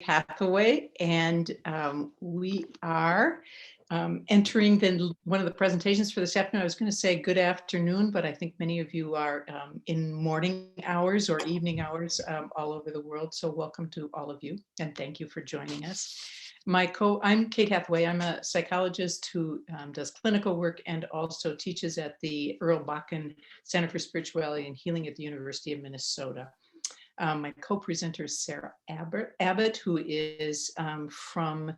Hathaway, and we are entering one of the presentations for this afternoon. I was going to say good afternoon, but I think many of you are in morning hours or evening hours all over the world. So welcome to all of you, and thank you for joining us. I'm Kate Hathaway. I'm a psychologist who does clinical work and also teaches at the Earl Bakken Center for Spirituality and Healing at the University of Minnesota. My co-presenter is Sarah Abbott, who is from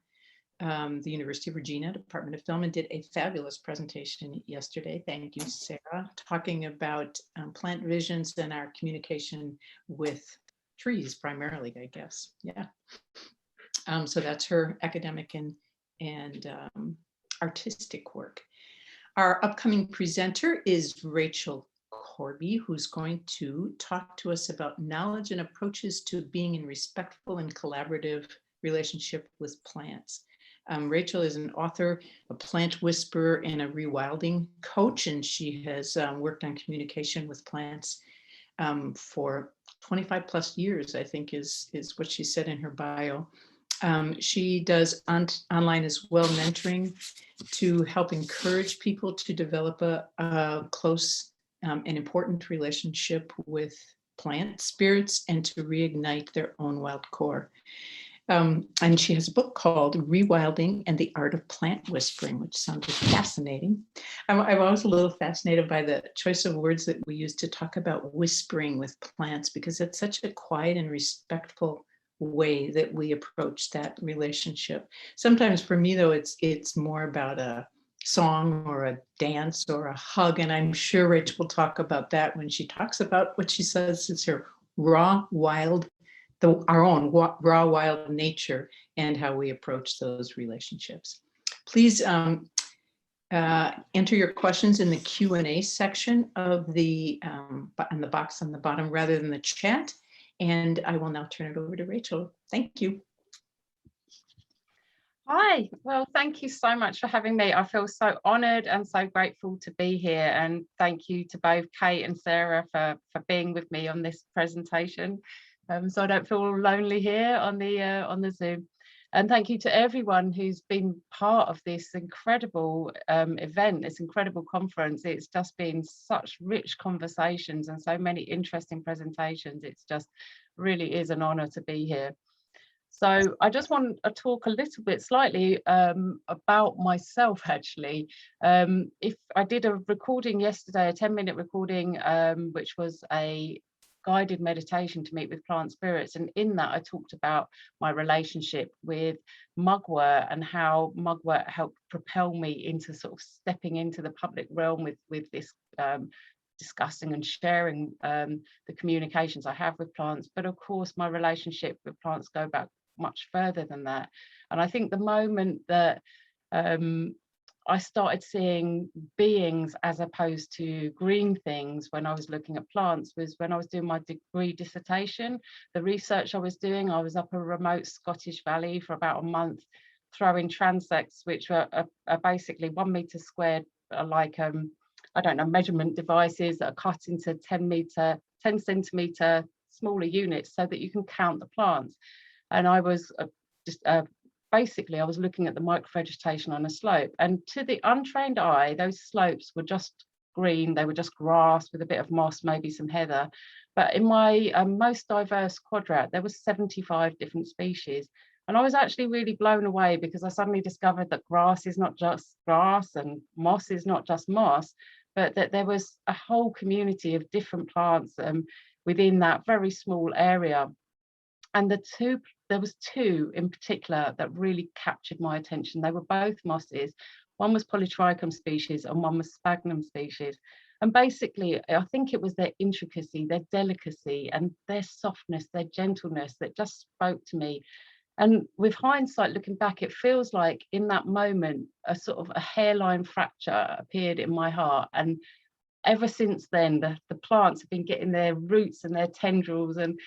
the University of Virginia, Department of Film, and did a fabulous presentation yesterday. Thank you, Sarah, talking about plant visions and our communication with trees primarily, I guess. Yeah. So that's her academic and artistic work. Our upcoming presenter is Rachel Corby, who's going to talk to us about knowledge and approaches to being in respectful and collaborative relationship with plants. Rachel is an author, a plant whisperer, and a rewilding coach, and she has worked on communication with plants for 25 plus years, I think is what she said in her bio. She does online as well mentoring to help encourage people to develop a close and important relationship with plant spirits and to reignite their own wild core. And she has a book called Rewilding and the Art of Plant Whispering, which sounded fascinating. I'm always a little fascinated by the choice of words that we use to talk about whispering with plants, because it's such a quiet and respectful way that we approach that relationship. Sometimes for me, though, it's more about a song or a dance or a hug, and I'm sure Rachel will talk about that when she talks about what she says is her raw, wild, our own raw, wild nature and how we approach those relationships. Please enter your questions in the Q&A section of the box on the bottom rather than the chat. And I will now turn it over to Rachel. Thank you. Hi, well, thank you so much for having me. I feel so honoured and so grateful to be here. And thank you to both Kate and Sarah for being with me on this presentation. So I don't feel lonely here on the Zoom. And thank you to everyone who's been part of this incredible event, this incredible conference. It's just been such rich conversations and so many interesting presentations. It's just really is an honor to be here. So I just want to talk a little bit slightly about myself, actually. If I did a recording yesterday, a 10-minute recording, which was a guided meditation to meet with plant spirits, and in that I talked about my relationship with mugwort and how mugwort helped propel me into sort of stepping into the public realm with this discussing and sharing the communications I have with plants. But of course my relationship with plants go back much further than that. And I think the moment that I started seeing beings as opposed to green things when I was looking at plants was when I was doing my degree dissertation. The research I was doing, I was up a remote Scottish valley for about a month throwing transects, which are basically 1 meter squared, like I don't know, measurement devices that are cut into 10 centimeter smaller units so that you can count the plants. And I was basically, I was looking at the microvegetation on a slope, and to the untrained eye, those slopes were just green. They were just grass with a bit of moss, maybe some heather. But in my most diverse quadrat, there was 75 different species. And I was actually really blown away because I suddenly discovered that grass is not just grass and moss is not just moss, but that there was a whole community of different plants within that very small area. And there was two in particular that really captured my attention. They were both mosses. One was Polytrichum species and one was Sphagnum species. And basically, I think it was their intricacy, their delicacy, and their softness, their gentleness that just spoke to me. And with hindsight, looking back, it feels like in that moment, a sort of a hairline fracture appeared in my heart. And ever since then, the plants have been getting their roots and their tendrils and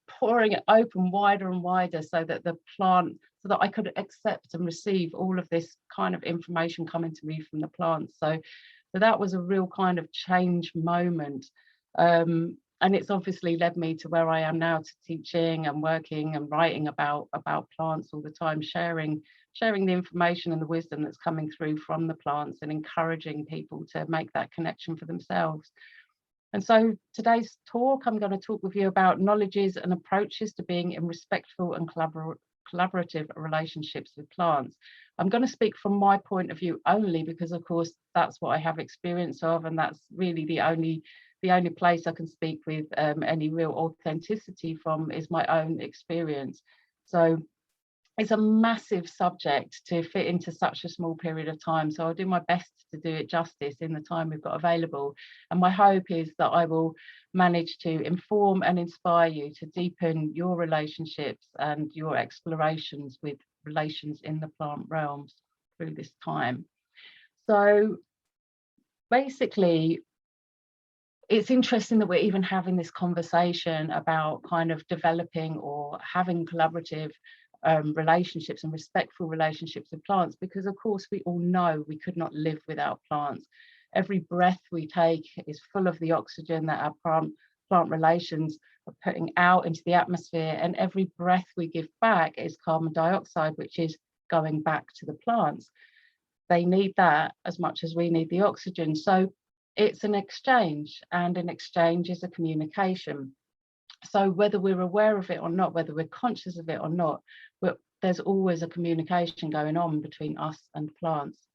pouring it open wider and wider so that so that I could accept and receive all of this kind of information coming to me from the plants. So that was a real kind of change moment. And it's obviously led me to where I am now, to teaching and working and writing about plants all the time, sharing the information and the wisdom that's coming through from the plants, and encouraging people to make that connection for themselves. And so today's talk, I'm going to talk with you about knowledges and approaches to being in respectful and collaborative relationships with plants. I'm going to speak from my point of view only, because of course that's what I have experience of, and that's really the only place I can speak with any real authenticity from, is my own experience. So it's a massive subject to fit into such a small period of time, so I'll do my best to do it justice in the time we've got available. And my hope is that I will manage to inform and inspire you to deepen your relationships and your explorations with relations in the plant realms through this time. So basically, it's interesting that we're even having this conversation about kind of developing or having collaborative relationships and respectful relationships with plants, because of course we all know we could not live without plants. Every breath we take is full of the oxygen that our plant relations are putting out into the atmosphere, and every breath we give back is carbon dioxide, which is going back to the plants. They need that as much as we need the oxygen. So it's an exchange, and an exchange is a communication. So whether we're aware of it or not, whether we're conscious of it or not, there's always a communication going on between us and plants.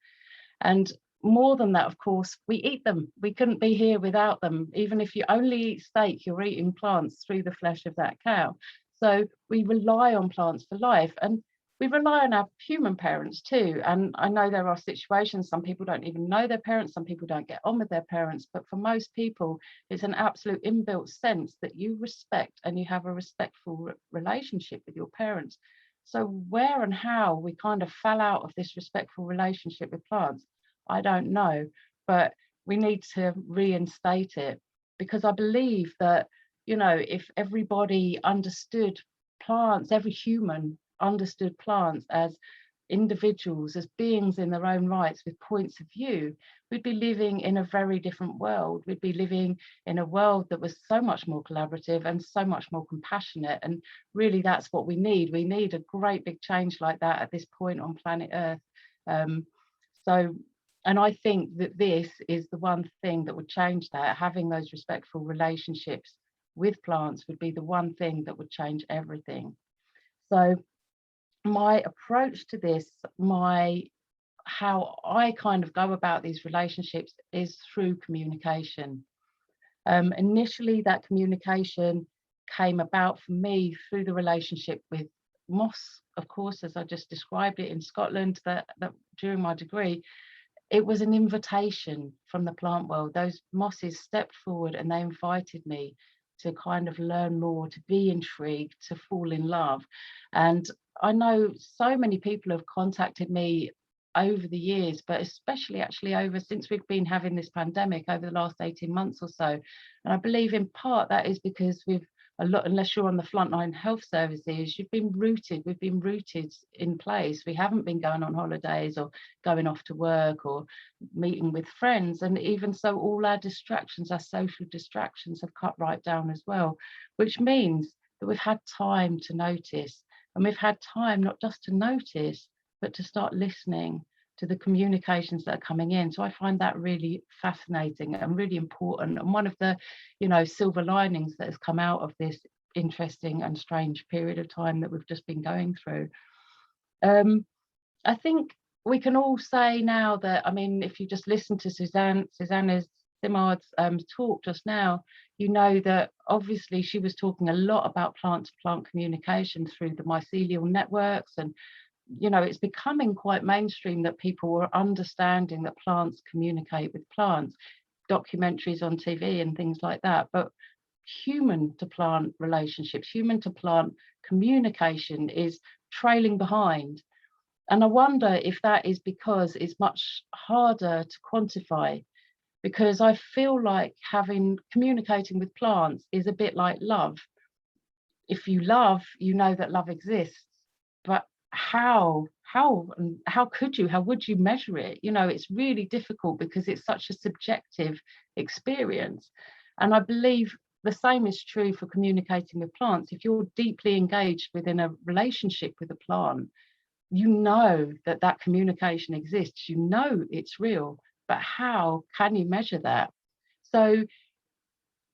And more than that, of course, we eat them. We couldn't be here without them. Even if you only eat steak, you're eating plants through the flesh of that cow. So we rely on plants for life, and we rely on our human parents too. And I know there are situations, some people don't even know their parents, some people don't get on with their parents, but for most people, it's an absolute inbuilt sense that you respect and you have a respectful relationship with your parents. So where and how we kind of fell out of this respectful relationship with plants, I don't know, but we need to reinstate it, because I believe that, you know, if everybody understood plants, every human understood plants as individuals, as beings in their own rights with points of view, we'd be living in a very different world. We'd be living in a world that was so much more collaborative and so much more compassionate. And really, that's what we need. We need a great big change like that at this point on planet Earth. And I think that this is the one thing that would change that. Having those respectful relationships with plants would be the one thing that would change everything. So my approach to this, how I kind of go about these relationships, is through communication. Initially, that communication came about for me through the relationship with moss, of course, as I just described it in Scotland, that during my degree. It was an invitation from the plant world. Those mosses stepped forward and they invited me to kind of learn more, to be intrigued, to fall in love. And I know so many people have contacted me over the years, but especially actually since we've been having this pandemic over the last 18 months or so. And I believe in part that is because unless you're on the frontline health services, we've been rooted in place. We haven't been going on holidays or going off to work or meeting with friends. And even so, all our distractions, our social distractions, have cut right down as well, which means that we've had time to notice. And we've had time not just to notice, but to start listening to the communications that are coming in. So I find that really fascinating and really important, and one of the, silver linings that has come out of this interesting and strange period of time that we've just been going through. I think we can all say now that, if you just listen to Susanna Simard's talk just now, you know that obviously she was talking a lot about plant-to-plant communication through the mycelial networks, and it's becoming quite mainstream that people are understanding that plants communicate with plants, documentaries on TV and things like that. But human to plant relationships, human to plant communication is trailing behind. And I wonder if that is because it's much harder to quantify, because I feel like communicating with plants is a bit like love. If you love, you know that love exists, but how would you measure it? It's really difficult because it's such a subjective experience. And I believe the same is true for communicating with plants. If you're deeply engaged within a relationship with a plant, you know that that communication exists, you know it's real, but how can you measure that? So,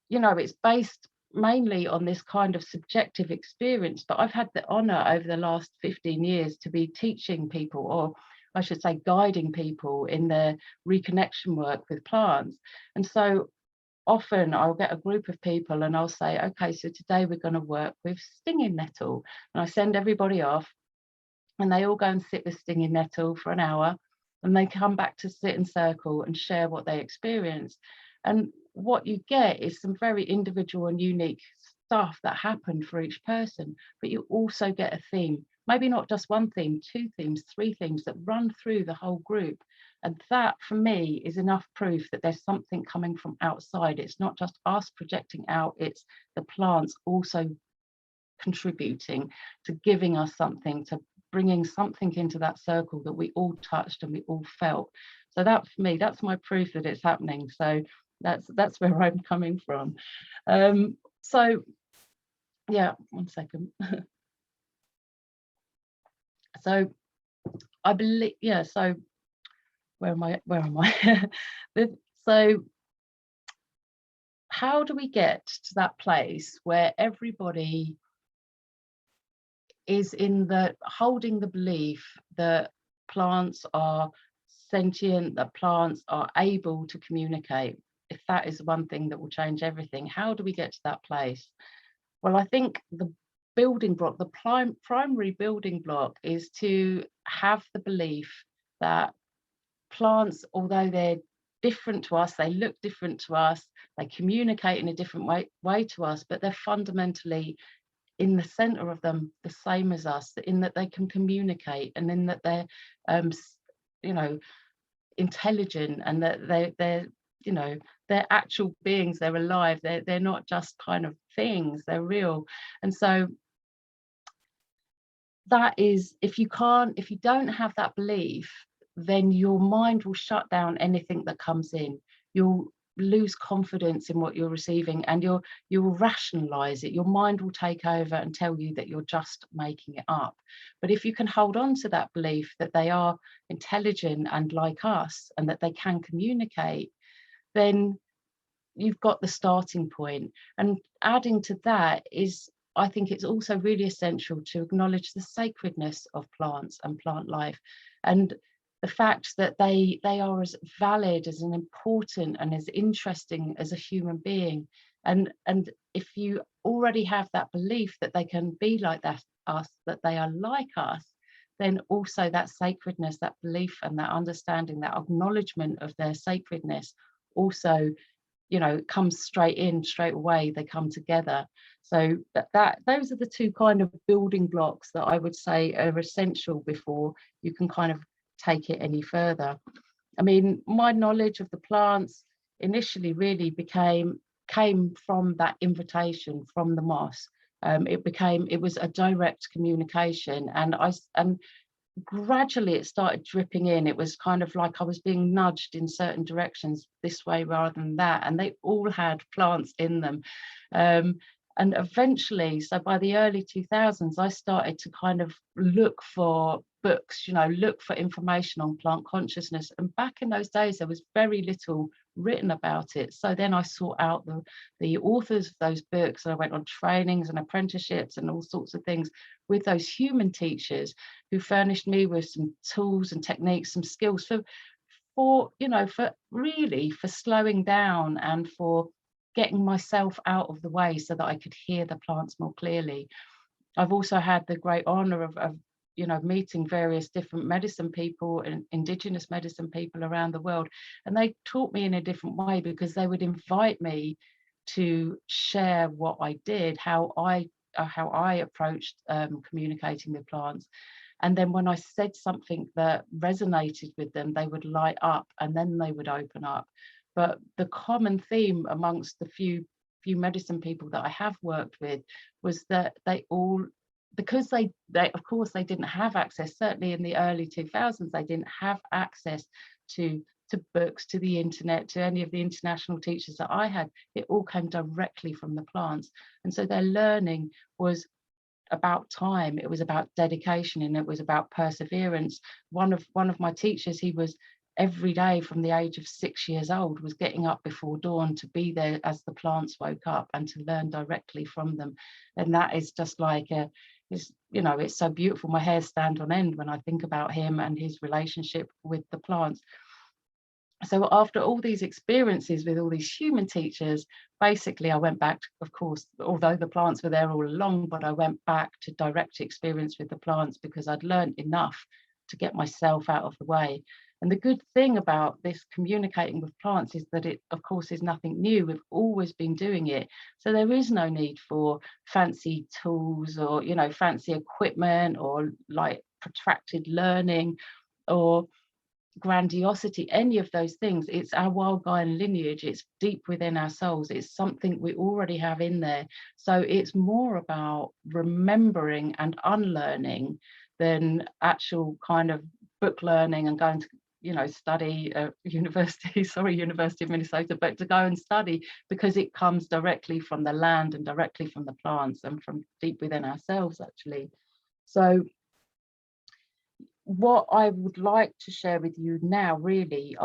you know, it's based mainly on this kind of subjective experience, but I've had the honor over the last 15 years to be teaching people, or I should say guiding people in their reconnection work with plants. And so often I'll get a group of people and I'll say, okay, so today we're going to work with stinging nettle. And I send everybody off and they all go and sit with stinging nettle for an hour, and they come back to sit in circle and share what they experienced. And what you get is some very individual and unique stuff that happened for each person, but you also get a theme, maybe not just one theme, two themes, three themes that run through the whole group. And that for me is enough proof that there's something coming from outside. It's not just us projecting out, it's the plants also contributing to giving us something, to bringing something into that circle that we all touched and we all felt. So that for me, that's my proof that it's happening. So that's where I'm coming from. So yeah, one second. So I believe, yeah, so where am I? So how do we get to that place where everybody is in the holding the belief that plants are sentient, that plants are able to communicate? If that is one thing that will change everything, how do we get to that place? Well, I think the building block, the primary building block, is to have the belief that plants, although they're different to us, they look different to us, they communicate in a different way to us, but they're fundamentally in the center of them the same as us, in that they can communicate, and in that they're you know, intelligent, and that they're you know, they're actual beings, they're alive, they're not just kind of things, they're real. And so that is, if you don't have that belief, then your mind will shut down anything that comes in. You'll lose confidence in what you're receiving, and you'll rationalize it. Your mind will take over and tell you that you're just making it up. But if you can hold on to that belief that they are intelligent and like us, and that they can communicate, then you've got the starting point. And adding to that is, I think it's also really essential to acknowledge the sacredness of plants and plant life, and the fact that they are as valid, as an important and as interesting as a human being. And if you already have that belief that they can be like that, us, that they are like us, then also that sacredness, that belief and that understanding, that acknowledgement of their sacredness also, you know, comes straight away, they come together. So those are the two kind of building blocks that I would say are essential before you can kind of take it any further. I mean, my knowledge of the plants initially really came from that invitation from the moss. It was a direct communication, and gradually it started dripping in. It was kind of like I was being nudged in certain directions, this way rather than that, and they all had plants in them. And eventually, so by the early 2000s, I started to kind of look for books, you know, look for information on plant consciousness. And back in those days, there was very little written about it. So then I sought out the authors of those books, and I went on trainings and apprenticeships and all sorts of things with those human teachers who furnished me with some tools and techniques, some skills for you know, for slowing down and for getting myself out of the way so that I could hear the plants more clearly. I've also had the great honor of you know, meeting various different medicine people and indigenous medicine people around the world, and they taught me in a different way, because they would invite me to share what I did, how I approached communicating with plants. And then when I said something that resonated with them, they would light up, and then they would open up. But the common theme amongst the few medicine people that I have worked with was that they all, because they of course they didn't have access, certainly in the early 2000s, they didn't have access to to books, to the internet, to any of the international teachers that I had. It all came directly from the plants. And so their learning was about time, it was about dedication, and it was about perseverance. One of my teachers, he was every day from the age of 6 years old, was getting up before dawn to be there as the plants woke up and to learn directly from them. And that is just like it's so beautiful. My hairs stand on end when I think about him and his relationship with the plants. So after all these experiences with all these human teachers, basically I went back, of course, although the plants were there all along, but I went back to direct experience with the plants because I'd learned enough to get myself out of the way. And the good thing about this communicating with plants is that it, of course, is nothing new. We've always been doing it. So there is no need for fancy tools or, fancy equipment or like protracted learning or grandiosity, any of those things. It's our wild Gaian lineage. It's deep within our souls. It's something we already have in there. So it's more about remembering and unlearning than actual kind of book learning and going to study University of Minnesota, but to go and study, because it comes directly from the land and directly from the plants and from deep within ourselves, actually. So what I would like to share with you now really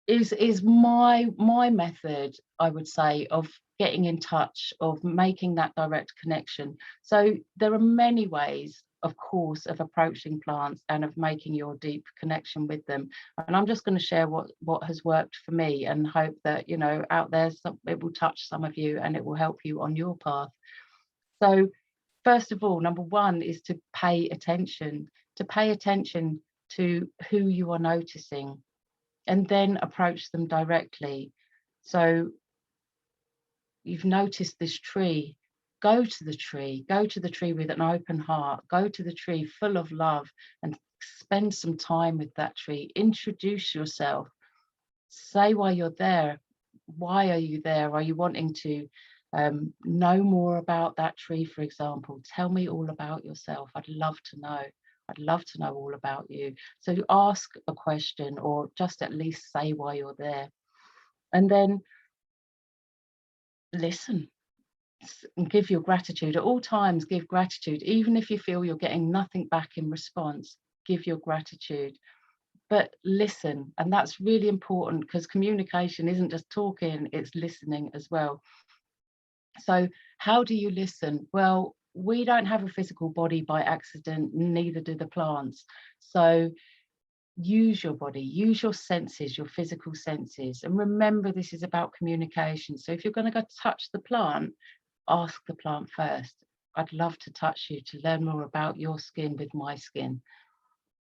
is my method, I would say, of getting in touch, of making that direct connection. So there are many ways, of course, of approaching plants and of making your deep connection with them. And I'm just going to share what has worked for me, and hope that, out there, it will touch some of you and it will help you on your path. So first of all, number one is to pay attention to who you are noticing, and then approach them directly. So you've noticed this tree, go to the tree with an open heart, go to the tree full of love and spend some time with that tree. Introduce yourself, say why you're there. Why are you there? Are you wanting to know more about that tree, for example? Tell me all about yourself. I'd love to know. I'd love to know all about you. So ask a question, or just at least say why you're there. And then listen and give your gratitude. At all times, give gratitude. Even if you feel you're getting nothing back in response, give your gratitude. But listen, and that's really important, because communication isn't just talking, it's listening as well. So how do you listen? Well, we don't have a physical body by accident, neither do the plants. So use your body, use your senses, your physical senses. And remember, this is about communication. So if you're going to go touch the plant, ask the plant first. I'd love to touch you, to learn more about your skin with my skin.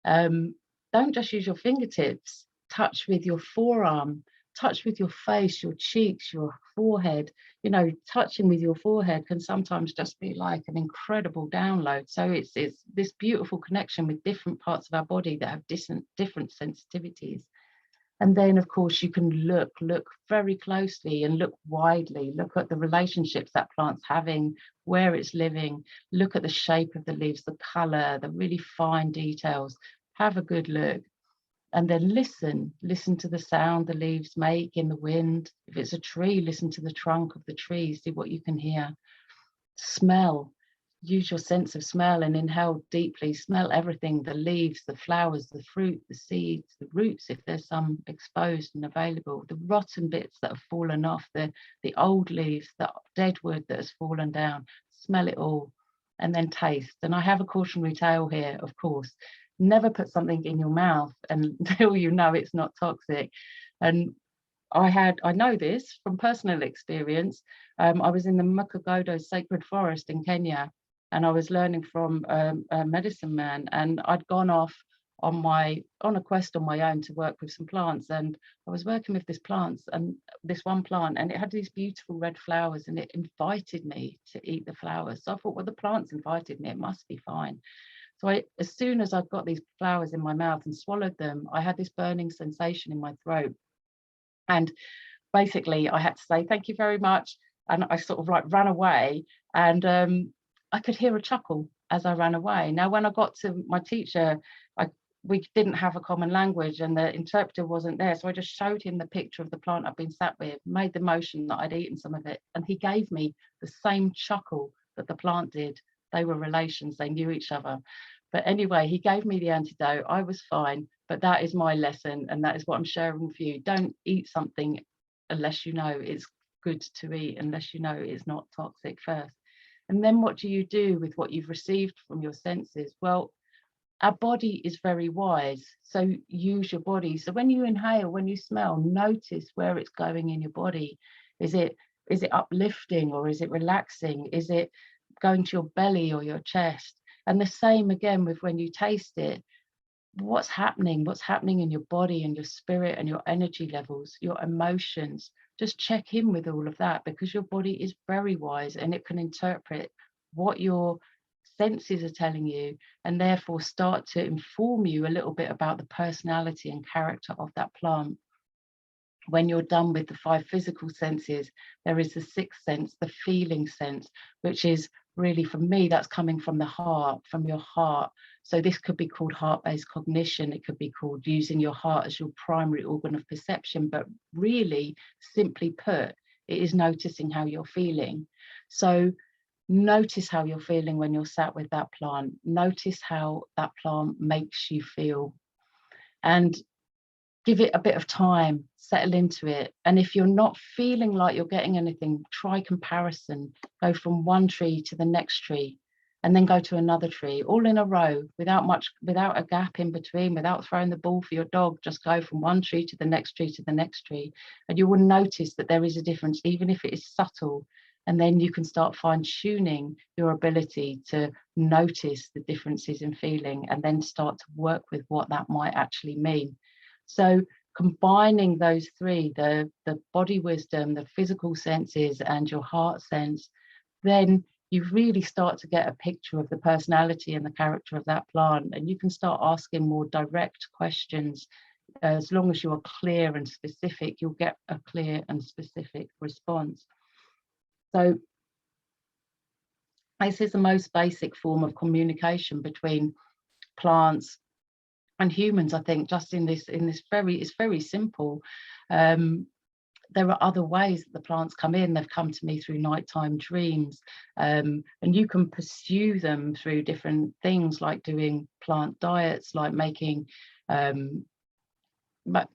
Don't just use your fingertips. Touch with your forearm, touch with your face, your cheeks, your forehead. Touching with your forehead can sometimes just be like an incredible download. So it's this beautiful connection with different parts of our body that have different sensitivities. And then, of course, you can look very closely and look widely. Look at the relationships that plant's having, where it's living. Look at the shape of the leaves, the color, the really fine details. Have a good look. And then listen to the sound the leaves make in the wind. If it's a tree, listen to the trunk of the tree, see what you can hear. Smell. Use your sense of smell and inhale deeply. Smell everything, the leaves, the flowers, the fruit, the seeds, the roots, if there's some exposed and available, the rotten bits that have fallen off, the old leaves, the dead wood that has fallen down. Smell it all, and then taste. And I have a cautionary tale here, of course. Never put something in your mouth until you know it's not toxic. And I know this from personal experience. I was in the Mukogodo sacred forest in Kenya, and I was learning from a medicine man, and I'd gone off on a quest on my own to work with some plants, and I was working with this one plant, and it had these beautiful red flowers, and it invited me to eat the flowers. So I thought, well, the plants invited me, it must be fine. So as soon as I got these flowers in my mouth and swallowed them, I had this burning sensation in my throat. And basically I had to say, thank you very much. And I sort of like ran away, and I could hear a chuckle as I ran away. Now, when I got to my teacher, we didn't have a common language and the interpreter wasn't there. So I just showed him the picture of the plant I've been sat with, made the motion that I'd eaten some of it, and he gave me the same chuckle that the plant did. They were relations, they knew each other. But anyway, he gave me the antidote. I was fine, but that is my lesson, and that is what I'm sharing with you. Don't eat something unless you know it's good to eat, unless you know it's not toxic first. And then what do you do with what you've received from your senses? Well, our body is very wise, so use your body. So when you inhale, when you smell, notice where it's going in your body. Is it uplifting, or is it relaxing? Is it going to your belly or your chest? And the same again with when you taste it. What's happening in your body and your spirit and your energy levels, your emotions? Just check in with all of that, because your body is very wise and it can interpret what your senses are telling you, and therefore start to inform you a little bit about the personality and character of that plant. When you're done with the 5 physical senses, there is the 6th sense, the feeling sense, which is really, for me, that's coming from the heart, from your heart. So this could be called heart-based cognition. It could be called using your heart as your primary organ of perception. But really, simply put, it is noticing how you're feeling. So notice how you're feeling when you're sat with that plant. Notice how that plant makes you feel. And give it a bit of time, settle into it. And if you're not feeling like you're getting anything, try comparison. Go from one tree to the next tree, and then go to another tree, all in a row, without a gap in between, without throwing the ball for your dog. Just go from one tree to the next tree to the next tree. And you will notice that there is a difference, even if it is subtle. And then you can start fine-tuning your ability to notice the differences in feeling, and then start to work with what that might actually mean. So combining those 3, the body wisdom, the physical senses, and your heart sense, then you really start to get a picture of the personality and the character of that plant. And you can start asking more direct questions. As long as you are clear and specific, you'll get a clear and specific response. So this is the most basic form of communication between plants and humans. I think just in this it's very simple. There are other ways that the plants come in. They've come to me through nighttime dreams, and you can pursue them through different things, like doing plant diets, like making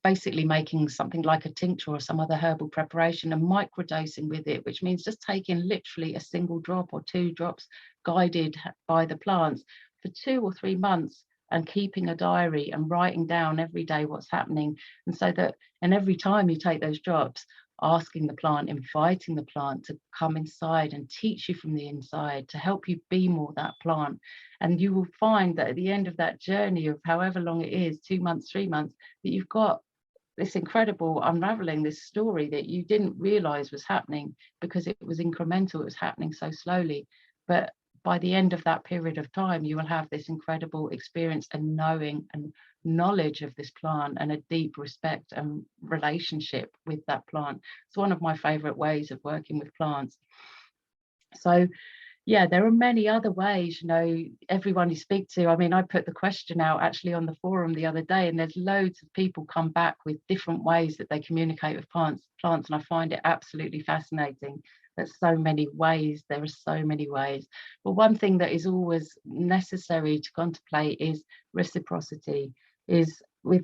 basically making something like a tincture or some other herbal preparation and microdosing with it, which means just taking literally a single drop or 2 drops guided by the plants for 2 or 3 months, and keeping a diary and writing down every day what's happening. And every time you take those drops, asking the plant, inviting the plant to come inside and teach you from the inside, to help you be more that plant. And you will find that at the end of that journey of however long it is, 2 months, 3 months, that you've got this incredible unraveling, this story that you didn't realize was happening, because it was incremental, it was happening so slowly. But by the end of that period of time, you will have this incredible experience and knowing and knowledge of this plant, and a deep respect and relationship with that plant. It's one of my favorite ways of working with plants. So yeah, there are many other ways, everyone you speak to. I mean, I put the question out actually on the forum the other day, and there's loads of people come back with different ways that they communicate with plants, and I find it absolutely fascinating. There's so many ways, there are so many ways. But one thing that is always necessary to contemplate is reciprocity, is the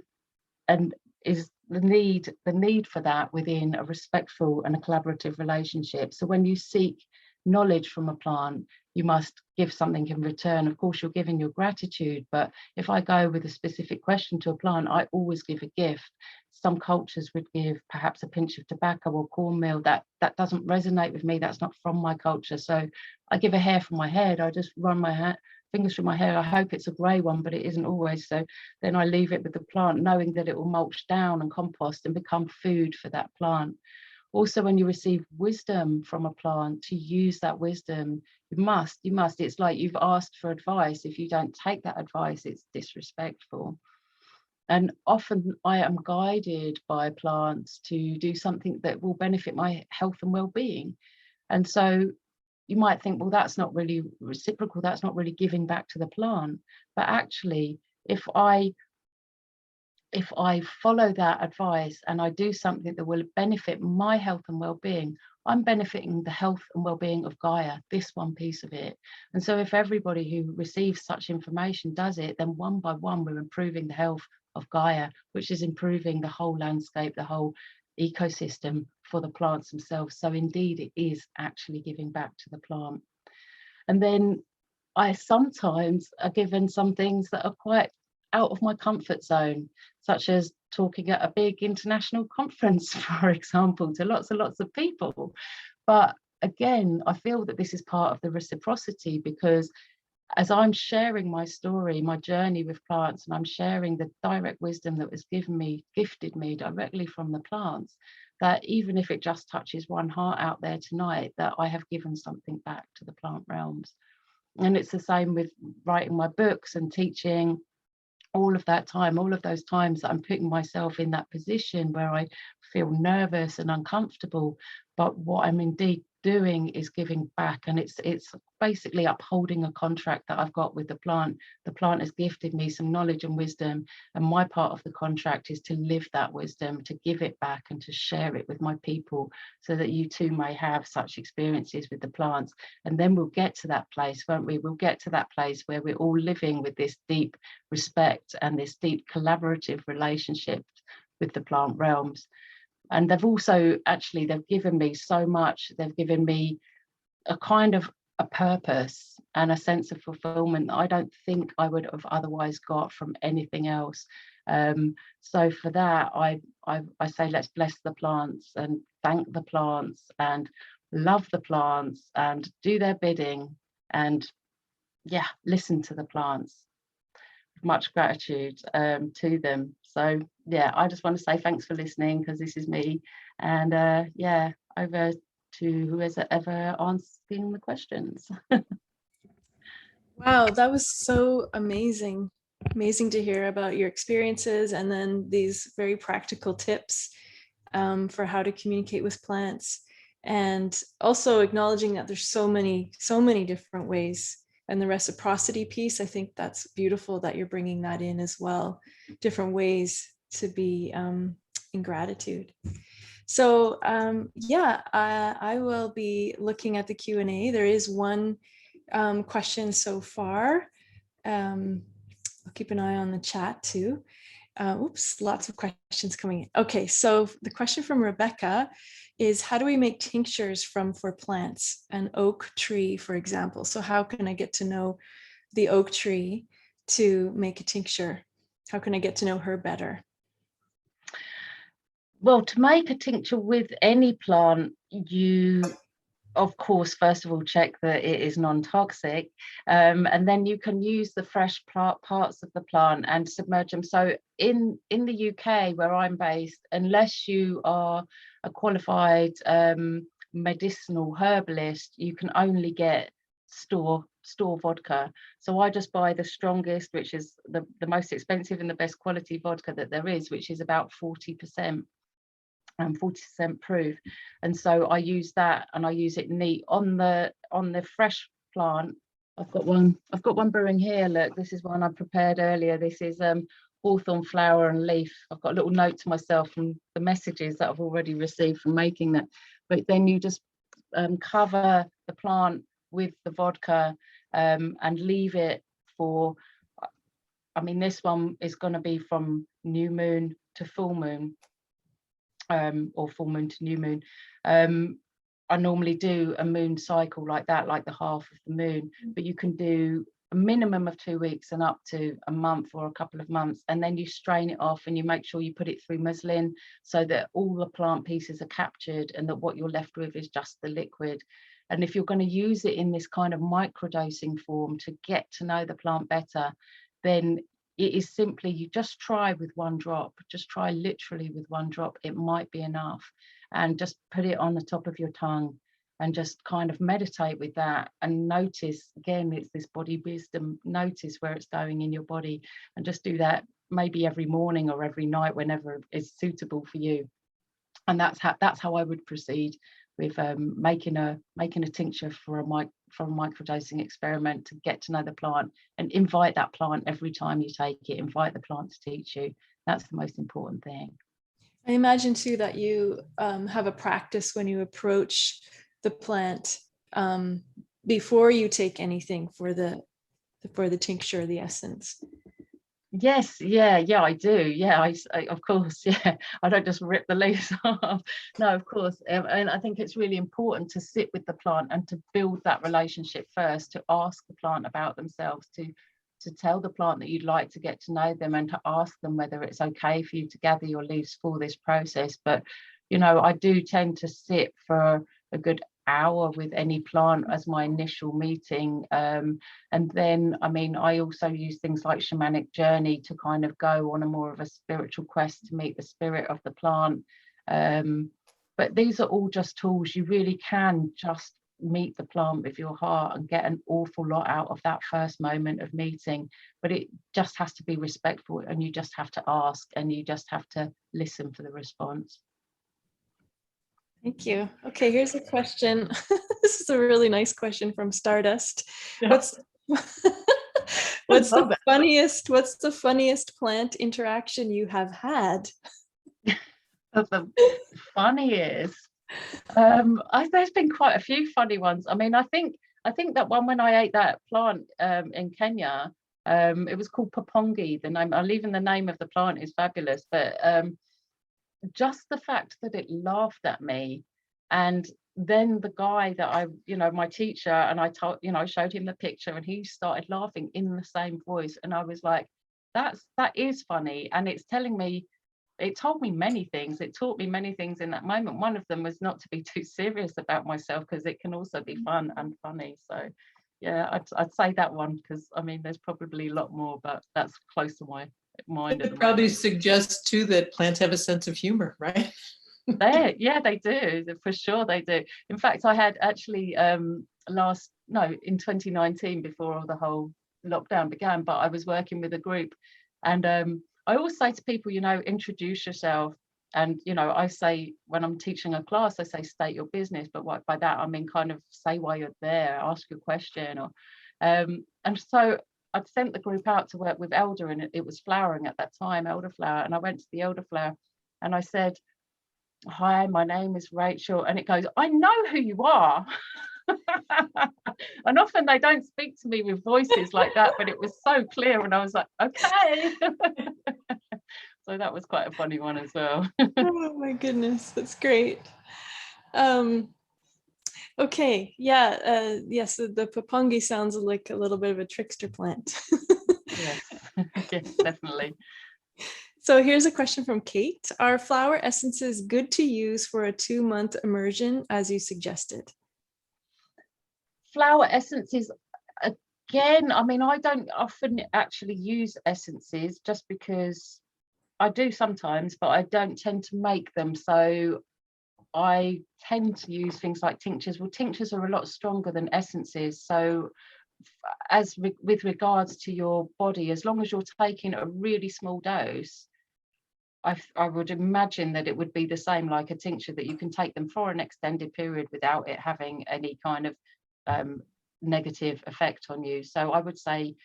need for that within a respectful and a collaborative relationship. So when you seek knowledge from a plant, you must give something in return. Of course, you're giving your gratitude, but if I go with a specific question to a plant, I always give a gift. Some cultures would give perhaps a pinch of tobacco or cornmeal. That doesn't resonate with me. That's not from my culture. So I give a hair from my head. I just run my fingers through my hair. I hope it's a grey one, but it isn't always. So then I leave it with the plant, knowing that it will mulch down and compost and become food for that plant. Also, when you receive wisdom from a plant, to use that wisdom, you must. It's like you've asked for advice. If you don't take that advice, it's disrespectful. And often I am guided by plants to do something that will benefit my health and well-being. And so you might think, well, that's not really reciprocal, that's not really giving back to the plant. But actually, if I if I follow that advice and I do something that will benefit my health and well-being, I'm benefiting the health and well-being of Gaia, this one piece of it. And so if everybody who receives such information does it, then one by one we're improving the health of Gaia, which is improving the whole landscape, the whole ecosystem for the plants themselves. So indeed it is actually giving back to the plant. And then I sometimes are given some things that are quite out of my comfort zone, such as talking at a big international conference, for example, to lots and lots of people. But again, I feel that this is part of the reciprocity, because as I'm sharing my story, my journey with plants, and I'm sharing the direct wisdom that was gifted me directly from the plants, that even if it just touches one heart out there tonight, that I have given something back to the plant realms. And it's the same with writing my books and teaching. All of that time, all of those times that I'm putting myself in that position where I feel nervous and uncomfortable, but what I'm indeed doing is giving back. And it's basically upholding a contract that I've got with the plant. The plant has gifted me some knowledge and wisdom, and my part of the contract is to live that wisdom, to give it back and to share it with my people, so that you too may have such experiences with the plants. And then we'll get to that place, won't we? We'll get to that place where we're all living with this deep respect and this deep collaborative relationship with the plant realms. And they've also actually, they've given me so much. They've given me a kind of a purpose and a sense of fulfillment that I don't think I would have otherwise got from anything else. So for that, I say, let's bless the plants and thank the plants and love the plants and do their bidding, and yeah, listen to the plants. Much gratitude to them. So yeah, I just want to say thanks for listening, because this is me, and yeah, over to whoever's ever asking the questions. Wow, that was so amazing. Amazing to hear about your experiences, and then these very practical tips for how to communicate with plants, and also acknowledging that there's so many different ways. And the reciprocity piece, I think that's beautiful that you're bringing that in as well. Different ways to be in gratitude. So yeah, I will be looking at the Q&A. There is one question so far. I'll keep an eye on the chat too. Oops, lots of questions coming in. Okay, so the question from Rebecca is, how do we make tinctures for plants, an oak tree, for example? So how can I get to know the oak tree to make a tincture? How can I get to know her better? Well, to make a tincture with any plant, you of course, first of all, check that it is non-toxic, and then you can use the fresh parts of the plant and submerge them. So in the UK, where I'm based, unless you are a qualified medicinal herbalist, you can only get store vodka. So I just buy the strongest, which is the most expensive and the best quality vodka that there is, which is about 40%. 40% proof, and so I use that, and I use it neat on the fresh plant. I've got one brewing here. Look, this is one I prepared earlier. This is hawthorn flower and leaf. I've got a little note to myself from the messages that I've already received from making that. But then you just cover the plant with the vodka and leave it for, I mean, this one is going to be from new moon to full moon. Or full moon to new moon. I normally do a moon cycle like that, like the half of the moon, but you can do a minimum of 2 weeks and up to a month or a couple of months, and then you strain it off and you make sure you put it through muslin so that all the plant pieces are captured and that what you're left with is just the liquid. And if you're going to use it in this kind of microdosing form to get to know the plant better, then it is simply, you just try with one drop, just try literally with one drop. It might be enough, and just put it on the top of your tongue and just kind of meditate with that and notice, again, it's this body wisdom, notice where it's going in your body, and just do that maybe every morning or every night, whenever is suitable for you. And that's how I would proceed with making a tincture for a microdosing experiment, to get to know the plant and invite that plant every time you take it. Invite the plant to teach you. That's the most important thing. I imagine too that you have a practice when you approach the plant before you take anything for the tincture, the essence. Yes, yeah, I do. Yeah, of course, yeah. I don't just rip the leaves off. No, of course. And I think it's really important to sit with the plant and to build that relationship first, to ask the plant about themselves, to tell the plant that you'd like to get to know them, and to ask them whether it's okay for you to gather your leaves for this process. But, you know, I do tend to sit for a good hour with any plant as my initial meeting, and then, I mean, I also use things like shamanic journey to kind of go on a more of a spiritual quest to meet the spirit of the plant. But these are all just tools. You really can just meet the plant with your heart and get an awful lot out of that first moment of meeting, but it just has to be respectful, and you just have to ask, and you just have to listen for the response. Thank you. Okay, here's a question. This is a really nice question from Stardust. Yeah. What's the funniest plant interaction you have had? The funniest. There's been quite a few funny ones. I mean, I think that one when I ate that plant in Kenya, it was called Popongi. The name, even the name of the plant is fabulous, but just the fact that it laughed at me, and then the guy that I, you know, my teacher, and I told, you know, I showed him the picture, and he started laughing in the same voice, and I was like, that is funny, and it's telling me, it told me many things. It taught me many things in that moment. One of them was not to be too serious about myself, because it can also be fun and funny. So yeah, I'd say that one, because I mean, there's probably a lot more, but that's close to my mind. It probably suggests too that plants have a sense of humor, right? Yeah, they do, for sure they do. In fact, I had actually in 2019, before all the whole lockdown began, but I was working with a group, and I always say to people, you know, introduce yourself. And, you know, I say, when I'm teaching a class, I say state your business, but what by that I mean kind of say why you're there, ask a question, or and so I'd sent the group out to work with elder, and it was flowering at that time, elderflower, and I went to the elderflower and I said, "Hi, my name is Rachel," and it goes, "I know who you are." And often they don't speak to me with voices like that, but it was so clear, and I was like, okay. So that was quite a funny one as well. Oh my goodness, that's great. Okay, yeah, yes, the Popongi sounds like a little bit of a trickster plant. Yes, yes, definitely. So here's a question from Kate. Are flower essences good to use for a 2-month immersion, as you suggested? Flower essences, again, I mean, I don't often actually use essences, just because I do sometimes, but I don't tend to make them. So I tend to use things like tinctures. Well, tinctures are a lot stronger than essences. So with regards to your body, as long as you're taking a really small dose, I would imagine that it would be the same like a tincture, that you can take them for an extended period without it having any kind of negative effect on you. So I would say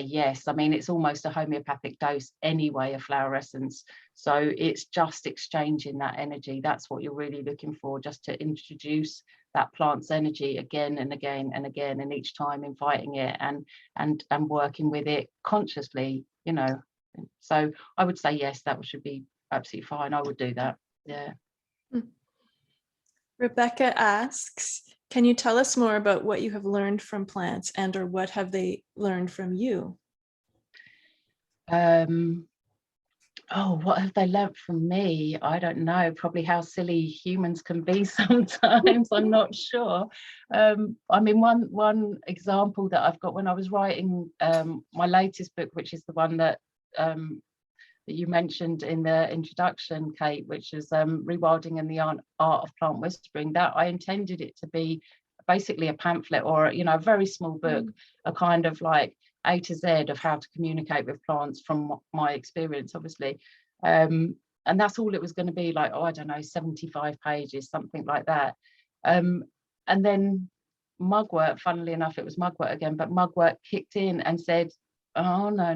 yes. I mean, it's almost a homeopathic dose anyway, a flower essence. So it's just exchanging that energy. That's what you're really looking for, just to introduce that plant's energy again and again and again, and each time inviting it and working with it consciously, you know. So I would say yes, that should be absolutely fine. I would do that. Yeah. Rebecca asks, can you tell us more about what you have learned from plants, and or what have they learned from you? Oh, what have they learnt from me? I don't know. Probably how silly humans can be sometimes. I'm not sure. I mean, one example that I've got when I was writing my latest book, which is the one that you mentioned in the introduction, Kate, which is Rewilding and the Art of Plant Whispering, that I intended it to be basically a pamphlet, or, you know, a very small book, a kind of like A to Z of how to communicate with plants from my experience, obviously. And that's all it was going to be, like, oh, I don't know, 75 pages, something like that. And then Mugwort, funnily enough, it was Mugwort again, but Mugwort kicked in and said, oh, no.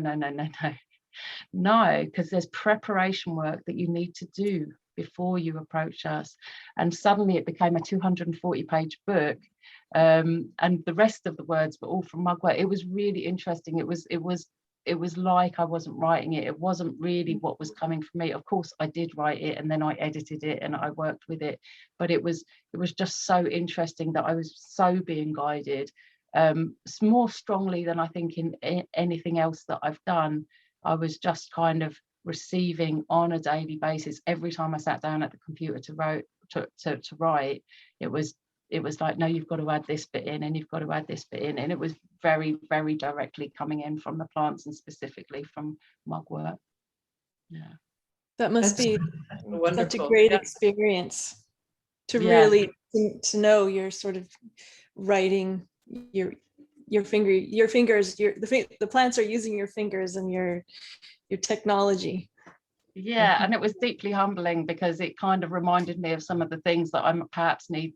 No, because there's preparation work that you need to do before you approach us. And suddenly it became a 240-page book. And the rest of the words were all from mugwort. It was really interesting. It was like I wasn't writing it. It wasn't really what was coming from me. Of course, I did write it, and then I edited it and I worked with it. But it was just so interesting that I was so being guided, more strongly than I think in anything else that I've done. I was just kind of receiving on a daily basis. Every time I sat down at the computer to write, it was like, no, you've got to add this bit in, and you've got to add this bit in. And it was very, very directly coming in from the plants, and specifically from mugwort. Yeah. That must That's be wonderful. such a great Yeah. experience to Yeah. really to know you're sort of writing your fingers, the plants are using your fingers and your technology. Yeah, and it was deeply humbling, because it kind of reminded me of some of the things that I perhaps need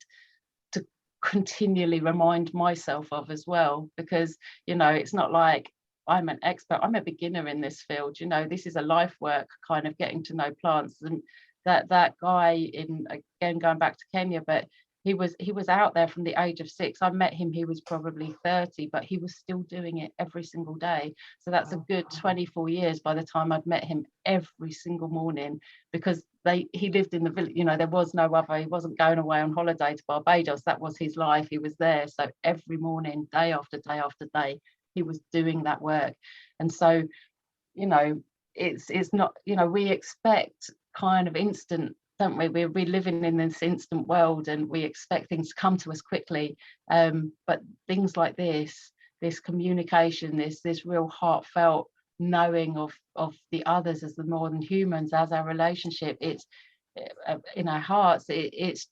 to continually remind myself of as well, because, you know, it's not like I'm an expert, I'm a beginner in this field. You know, this is a life work, kind of getting to know plants. And that guy, in, again, going back to Kenya, but he was out there from the age of 6. I met him, he was probably 30, but he was still doing it every single day. So that's a good 24 years by the time I'd met him, every single morning, because he lived in the village. You know, there was no other, he wasn't going away on holiday to Barbados. That was his life. He was there. So every morning, day after day after day, he was doing that work. And so, you know, it's not, you know, we expect kind of instant, don't we? We're living in this instant world, and we expect things to come to us quickly. But things like this communication, this real heartfelt knowing of the others as the more than humans, as our relationship, it's in our hearts. It's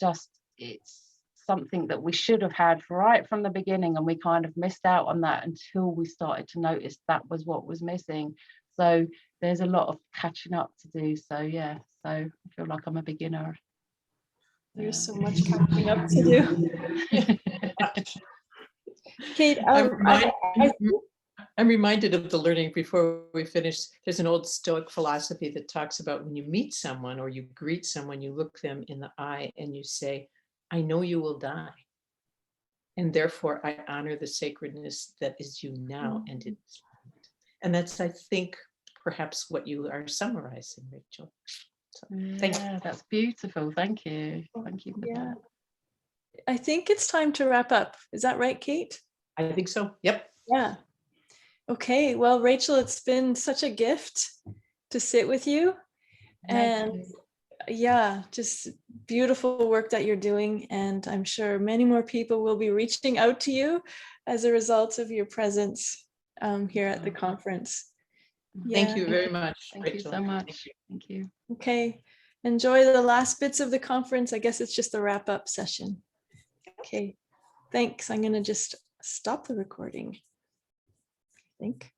something that we should have had right from the beginning, and we kind of missed out on that until we started to notice that was what was missing. So there's a lot of catching up to do. So yeah, so I feel like I'm a beginner. There's so much catching up to do. Kate, I'm reminded of the learning before we finish. There's an old Stoic philosophy that talks about when you meet someone or you greet someone, you look them in the eye and you say, I know you will die. And therefore I honor the sacredness that is you now. And that's, I think, perhaps what you are summarizing, Rachel. So, thank you. That's beautiful. Thank you. Thank you for that. I think it's time to wrap up. Is that right, Kate? I think so. Yep. Yeah. Okay. Well, Rachel, it's been such a gift to sit with you. And yeah, just beautiful work that you're doing. And I'm sure many more people will be reaching out to you as a result of your presence here at the conference. Thank you very much. Thank you so much. Thank you. Okay. Enjoy the last bits of the conference. I guess it's just the wrap up session. Okay. Thanks. I'm going to just stop the recording, I think.